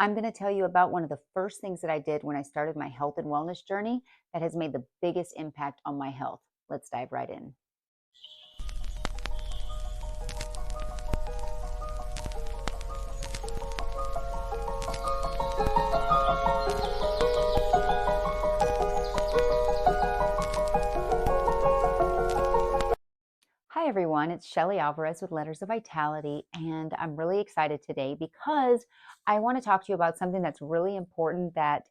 I'm going to tell you about one of the first things that I did when I started my health and wellness journey that has made the biggest impact on my health. Let's dive right in. Hi, everyone. It's Shelly Alvarez with Letters of Vitality, and I'm really excited today because I want to talk to you about something that's really important that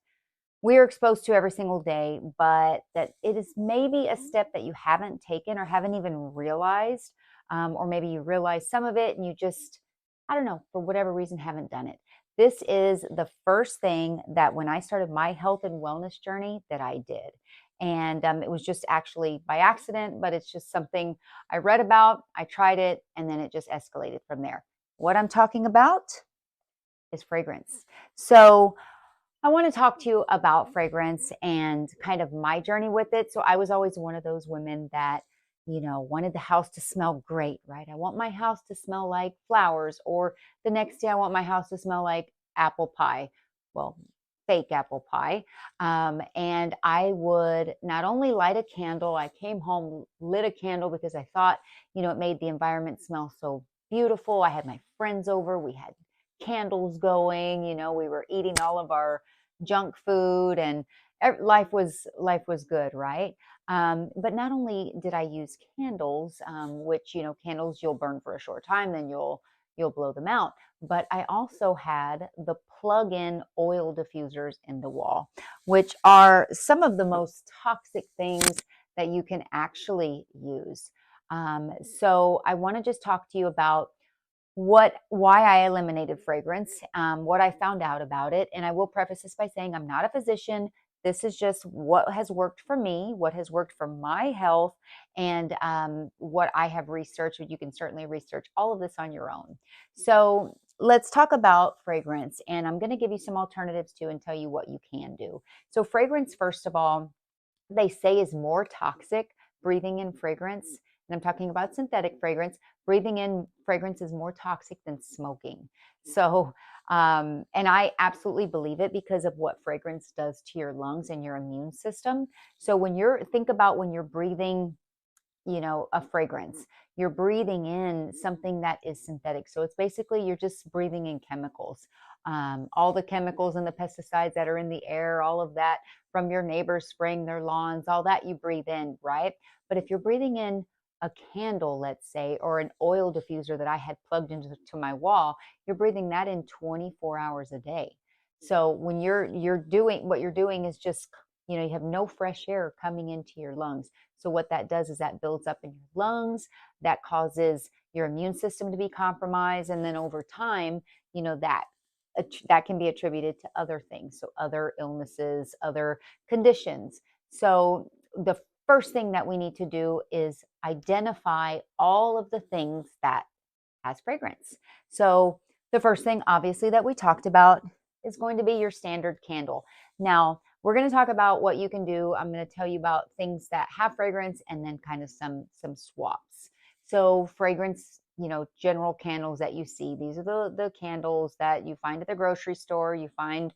we're exposed to every single day, but that it is maybe a step that you haven't taken or haven't even realized, or maybe you realize some of it and you just, I don't know, for whatever reason, haven't done it. This is the first thing that when I started my health and wellness journey that I did. And it was just actually by accident, but it's just something I read about, I tried it, and then it just escalated from there. What I'm talking about is fragrance. So, I want to talk to you about fragrance and kind of my journey with it. So I was always one of those women that, wanted the house to smell great, right? I want my house to smell like flowers, or the next day I want my house to smell like apple pie. Well, fake apple pie. And I would not only light a candle, I came home, lit a candle because I thought, it made the environment smell so beautiful. I had my friends over, we had candles going, we were eating all of our junk food, and life was good, right? But not only did I use candles, which candles you'll burn for a short time, then you'll blow them out. But I also had the plug-in oil diffusers in the wall, which are some of the most toxic things that you can actually use. So I want to just talk to you about why I eliminated fragrance, what I found out about it. And I will preface this by saying I'm not a physician. This is just what has worked for me, what has worked for my health, and what I have researched. You can certainly research all of this on your own. So let's talk about fragrance. And I'm going to give you some alternatives too and tell you what you can do. So fragrance, first of all, they say is more toxic. Breathing in fragrance, and I'm talking about synthetic fragrance, breathing in fragrance is more toxic than smoking. So, and I absolutely believe it because of what fragrance does to your lungs and your immune system. So think about when you're breathing, a fragrance, you're breathing in something that is synthetic. So it's basically, you're just breathing in chemicals. All the chemicals and the pesticides that are in the air, all of that from your neighbors spraying their lawns, all that you breathe in, right? But if you're breathing in a candle, let's say, or an oil diffuser that I had plugged into my wall, you're breathing that in 24 hours a day. So when you're doing what you're doing is just, you have no fresh air coming into your lungs. So what that does is that builds up in your lungs, that causes your immune system to be compromised, and then over time, that can be attributed to other things, so other illnesses, other conditions. So the first thing that we need to do is identify all of the things that has fragrance. So the first thing, obviously, that we talked about is going to be your standard candle. Now, we're going to talk about what you can do. I'm going to tell you about things that have fragrance and then kind of some swaps. So fragrance, general candles that you see, these are the candles that you find at the grocery store, you find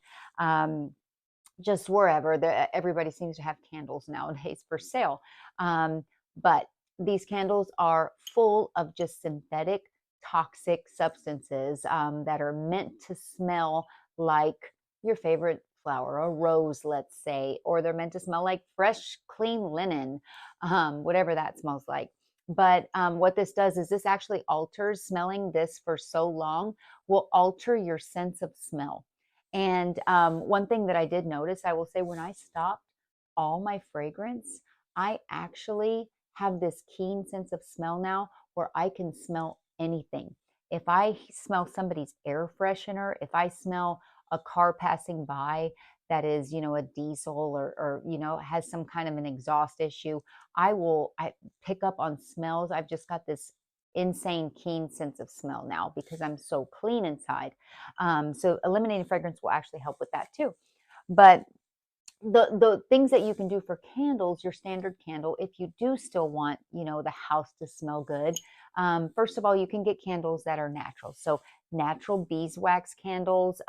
just wherever. Everybody seems to have candles nowadays for sale. But these candles are full of just synthetic toxic substances that are meant to smell like your favorite flower, a rose, let's say, or they're meant to smell like fresh, clean linen, whatever that smells like. But what this does is this actually alters. Smelling this for so long will alter your sense of smell. And one thing that I did notice, I will say, when I stopped all my fragrance, I actually have this keen sense of smell now where I can smell anything. If I smell somebody's air freshener, if I smell a car passing by that is, a diesel or has some kind of an exhaust issue, I pick up on smells. I've just got this insane keen sense of smell now because I'm so clean inside. So eliminating fragrance will actually help with that too. But the things that you can do for candles, your standard candle, if you do still want, the house to smell good, first of all, you can get candles that are natural. So natural beeswax candles,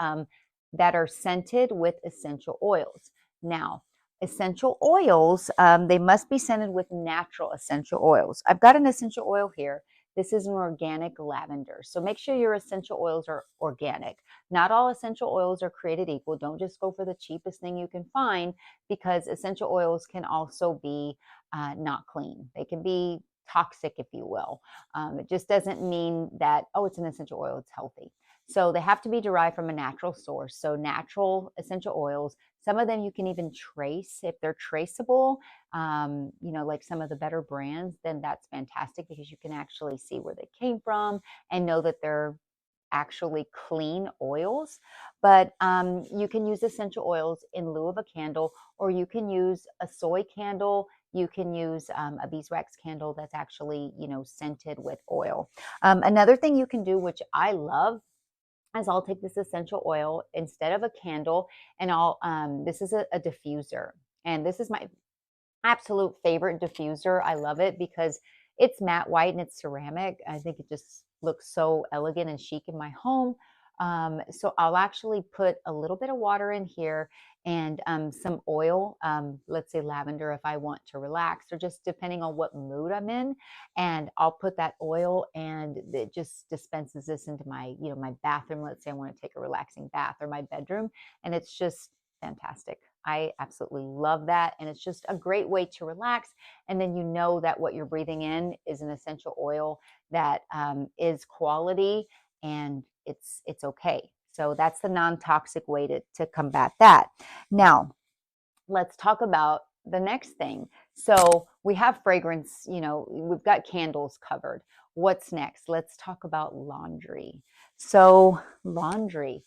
that are scented with essential oils. Now, essential oils, they must be scented with natural essential oils. I've got an essential oil here. This is an organic lavender. So make sure your essential oils are organic. Not all essential oils are created equal. Don't just go for the cheapest thing you can find, because essential oils can also be not clean. They can be toxic, if you will. It just doesn't mean that, oh, it's an essential oil, it's healthy. So they have to be derived from a natural source. So natural essential oils, some of them you can even trace if they're traceable, like some of the better brands, then that's fantastic because you can actually see where they came from and know that they're actually clean oils. But you can use essential oils in lieu of a candle, or you can use a soy candle. You can use a beeswax candle that's actually, scented with oil. Another thing you can do, which I love, is I'll take this essential oil instead of a candle, and this is a diffuser. And this is my absolute favorite diffuser. I love it because it's matte white and it's ceramic. I think it just looks so elegant and chic in my home. So I'll actually put a little bit of water in here and some oil, let's say lavender if I want to relax, or just depending on what mood I'm in. And I'll put that oil, and it just dispenses this into my bathroom. Let's say I want to take a relaxing bath, or my bedroom, and it's just fantastic. I absolutely love that. And it's just a great way to relax. And then you know that what you're breathing in is an essential oil that is quality, and it's okay. So that's the non-toxic way to combat that. Now, let's talk about the next thing. So we have fragrance, we've got candles covered. What's next? Let's talk about laundry. So laundry.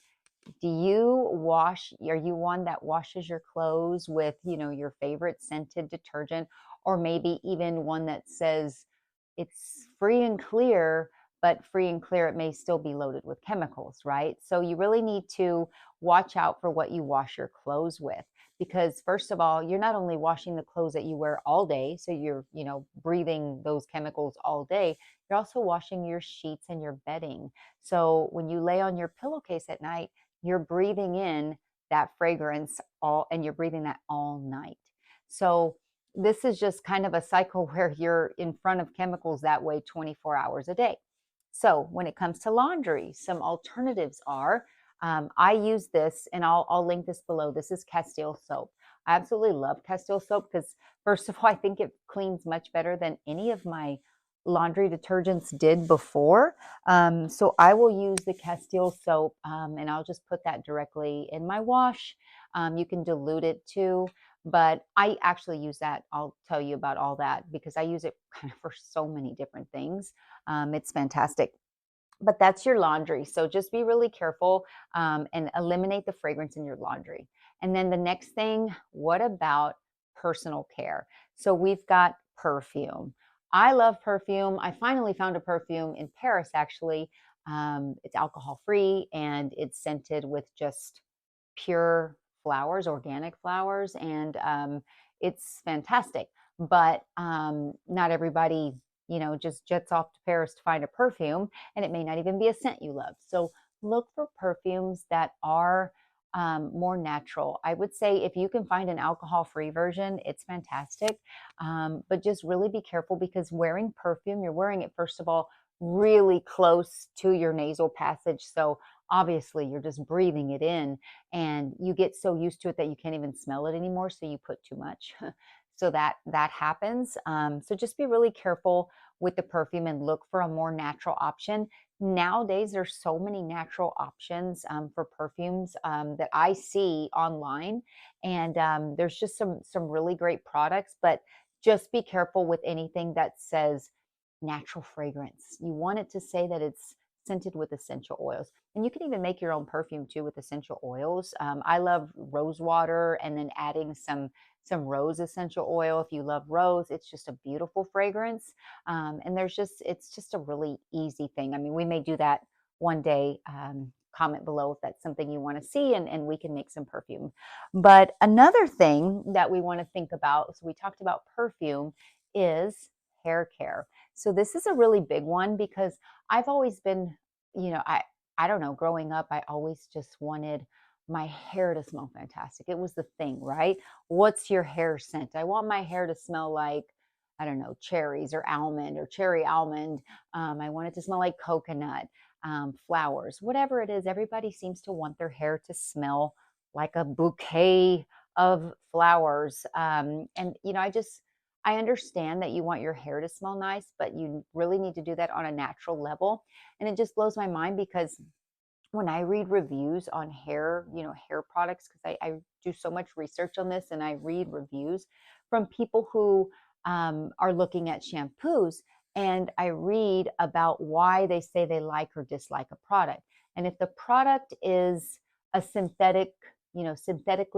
Are you one that washes your clothes with, your favorite scented detergent, or maybe even one that says it's free and clear, but free and clear, it may still be loaded with chemicals, right? So you really need to watch out for what you wash your clothes with, because first of all, you're not only washing the clothes that you wear all day, so you're, breathing those chemicals all day, you're also washing your sheets and your bedding. So when you lay on your pillowcase at night, you're breathing in that fragrance and you're breathing that all night. So this is just kind of a cycle where you're in front of chemicals that way 24 hours a day. So when it comes to laundry, some alternatives are, I use this, and I'll link this below. This is Castile soap. I absolutely love Castile soap because, first of all, I think it cleans much better than any of my laundry detergents did before. So I will use the Castile soap, and I'll just put that directly in my wash. You can dilute it too, but I actually use that. I'll tell you about all that because I use it kind of for so many different things. It's fantastic. But that's your laundry. So just be really careful and eliminate the fragrance in your laundry. And then the next thing, what about personal care? So we've got perfume. I love perfume. I finally found a perfume in Paris, actually. It's alcohol free and it's scented with just pure flowers, organic flowers, and it's fantastic. But not everybody, just jets off to Paris to find a perfume, and it may not even be a scent you love. So look for perfumes that are more natural. I would say if you can find an alcohol-free version, it's fantastic. But just really be careful, because wearing perfume, you're wearing it, first of all, really close to your nasal passage. So obviously you're just breathing it in, and you get so used to it that you can't even smell it anymore. So you put too much. So that happens. So just be really careful with the perfume and look for a more natural option. Nowadays, there's so many natural options for perfumes that I see online, and there's just some really great products. But just be careful with anything that says natural fragrance. You want it to say that it's scented with essential oils. And you can even make your own perfume too with essential oils. I love rose water, and then adding some rose essential oil. If you love rose, it's just a beautiful fragrance. And it's just a really easy thing. I mean, we may do that one day. Comment below if that's something you want to see, and we can make some perfume. But another thing that we want to think about, so we talked about perfume, is hair care. So this is a really big one, because I've always been, I don't know, growing up, I always just wanted my hair to smell fantastic. It was the thing, right? What's your hair scent? I want my hair to smell like, I don't know, cherries or almond or cherry almond. I want it to smell like coconut, flowers, whatever it is. Everybody seems to want their hair to smell like a bouquet of flowers. And, I understand that you want your hair to smell nice, but you really need to do that on a natural level. And it just blows my mind because when I read reviews on hair, hair products, because I do so much research on this and I read reviews from people who are looking at shampoos, and I read about why they say they like or dislike a product. And if the product is a synthetically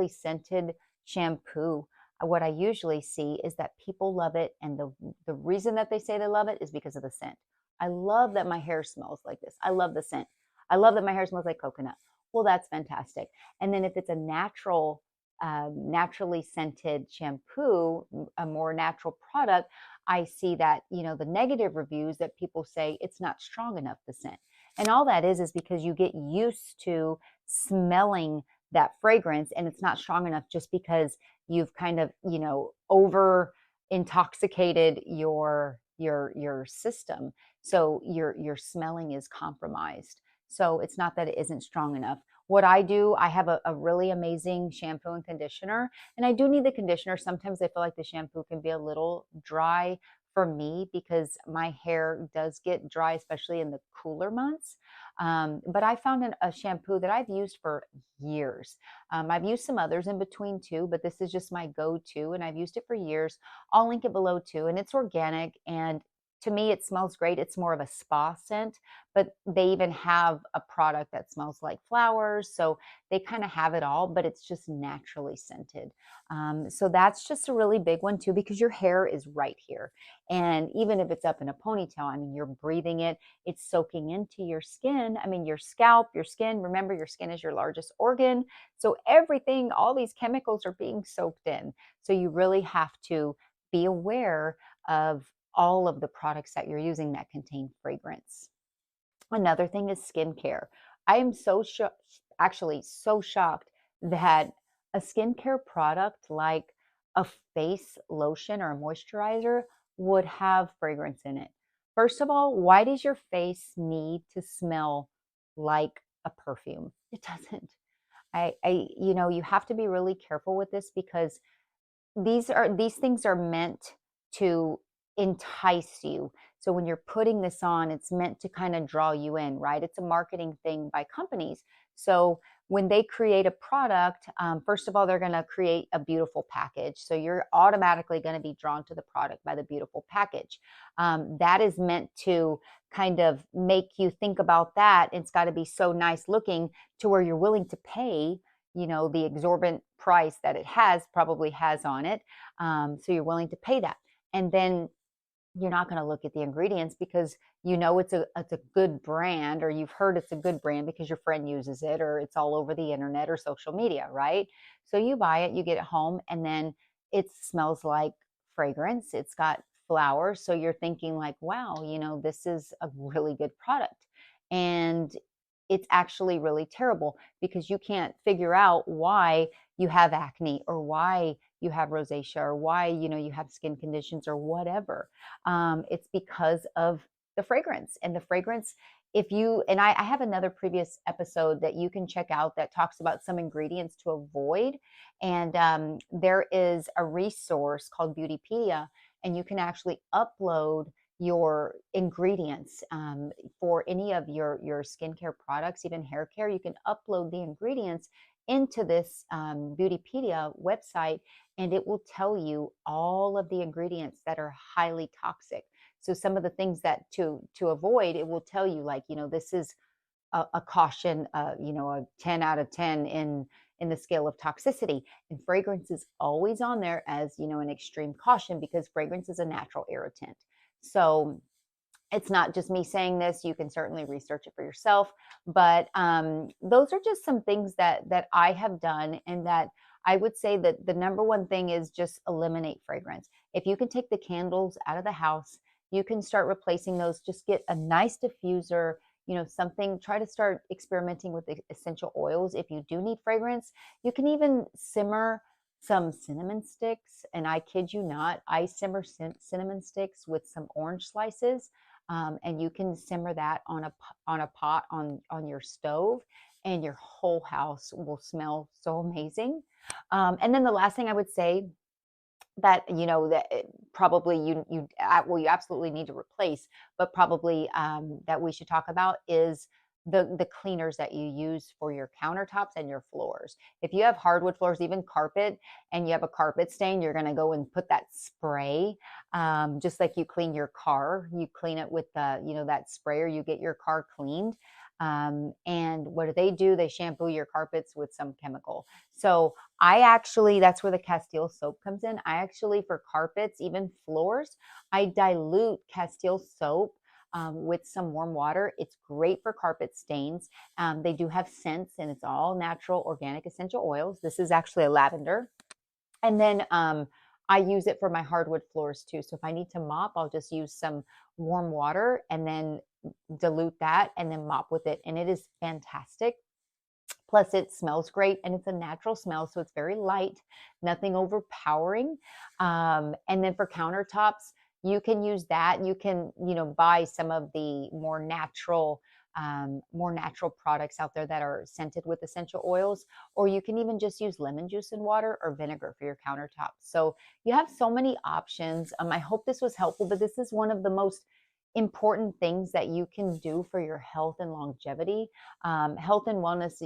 scented shampoo, what I usually see is that people love it. And the reason that they say they love it is because of the scent. I love that my hair smells like this. I love the scent. I love that my hair smells like coconut. Well, that's fantastic. And then if it's a naturally scented shampoo, a more natural product, I see that, the negative reviews that people say it's not strong enough, the scent. And all that is because you get used to smelling that fragrance and it's not strong enough just because you've kind of, over intoxicated your system. So your smelling is compromised. So it's not that it isn't strong enough. What I do, I have a really amazing shampoo and conditioner, and I do need the conditioner. Sometimes I feel like the shampoo can be a little dry for me because my hair does get dry, especially in the cooler months. But I found a shampoo that I've used for years. I've used some others in between too, but this is just my go-to, and I've used it for years. I'll link it below too, and it's organic, and to me, it smells great. It's more of a spa scent, but they even have a product that smells like flowers. So they kind of have it all, but it's just naturally scented. So that's just a really big one too, because your hair is right here. And even if it's up in a ponytail, I mean, you're breathing it, it's soaking into your skin. I mean, your scalp, your skin, remember your skin is your largest organ. So everything, all these chemicals are being soaked in. So you really have to be aware of all of the products that you're using that contain fragrance. Another thing is skincare. I am actually so shocked that a skincare product like a face lotion or a moisturizer would have fragrance in it. First of all, why does your face need to smell like a perfume? It doesn't. You have to be really careful with this because these things are meant to entice you. So when you're putting this on, it's meant to kind of draw you in, right? It's a marketing thing by companies. So when they create a product, first of all, they're going to create a beautiful package. So you're automatically going to be drawn to the product by the beautiful package. That is meant to kind of make you think about that. It's got to be so nice looking to where you're willing to pay the exorbitant price that it probably has on it. So you're willing to pay that. And then you're not going to look at the ingredients because it's a good brand, or you've heard it's a good brand because your friend uses it, or it's all over the internet or social media, right? So you buy it, you get it home, and then it smells like fragrance. It's got flowers. So you're thinking like, wow, this is a really good product. And it's actually really terrible because you can't figure out why you have acne or why you have rosacea or why you have skin conditions or whatever. It's because of the fragrance. And the fragrance, I have another previous episode that you can check out that talks about some ingredients to avoid. And there is a resource called Beautypedia, and you can actually upload your ingredients for any of your skincare products, even hair care. You can upload the ingredients into this Beautypedia website, and it will tell you all of the ingredients that are highly toxic. So some of the things that to avoid, it will tell you like, this is a caution, a 10 out of 10 in the scale of toxicity. And fragrance is always on there as, an extreme caution because fragrance is a natural irritant. So it's not just me saying this. You can certainly research it for yourself. But those are just some things that I have done, and that I would say that the number one thing is just eliminate fragrance. If you can take the candles out of the house, you can start replacing those. Just get a nice diffuser. something, try to start experimenting with the essential oils. If you do need fragrance, you can even simmer some cinnamon sticks. And I kid you not, I simmer cinnamon sticks with some orange slices. And you can simmer that on a pot on your stove, and your whole house will smell so amazing. And then the last thing I would say that probably well, you absolutely need to replace, but probably that we should talk about is the cleaners that you use for your countertops and your floors. If you have hardwood floors, even carpet, and you have a carpet stain, you're going to go and put that spray, just like you clean your car. You clean it with that sprayer. You get your car cleaned. And what do? They shampoo your carpets with some chemical. So that's where the Castile soap comes in. I actually, for carpets, even floors, I dilute Castile soap with some warm water. It's great for carpet stains. They do have scents, and it's all natural, organic, essential oils. This is actually a lavender. And then I use it for my hardwood floors too. So if I need to mop, I'll just use some warm water and then dilute that and then mop with it. And it is fantastic. Plus, it smells great, and it's a natural smell, so it's very light, nothing overpowering. And then for countertops, you can use that. You can, buy some of the more natural products out there that are scented with essential oils, or you can even just use lemon juice and water or vinegar for your countertops. So you have so many options. I hope this was helpful, but this is one of the most important things that you can do for your health and longevity. Health and wellness,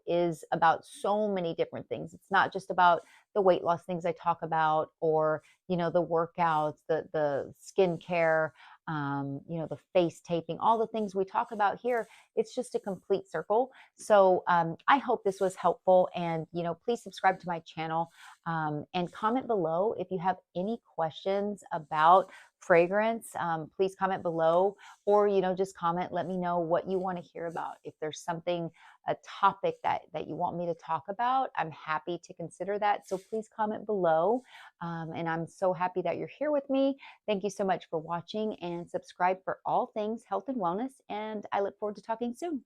is about so many different things. It's not just about the weight loss things I talk about, or, the workouts, the skincare, the face taping, all the things we talk about here. It's just a complete circle. So I hope this was helpful. And, please subscribe to my channel and comment below if you have any questions about fragrance. Please comment below, or just comment, let me know what you want to hear about. If there's a topic that you want me to talk about, I'm happy to consider that. So please comment below. And I'm so happy that you're here with me. Thank you so much for watching, and subscribe for all things health and wellness, and I look forward to talking soon.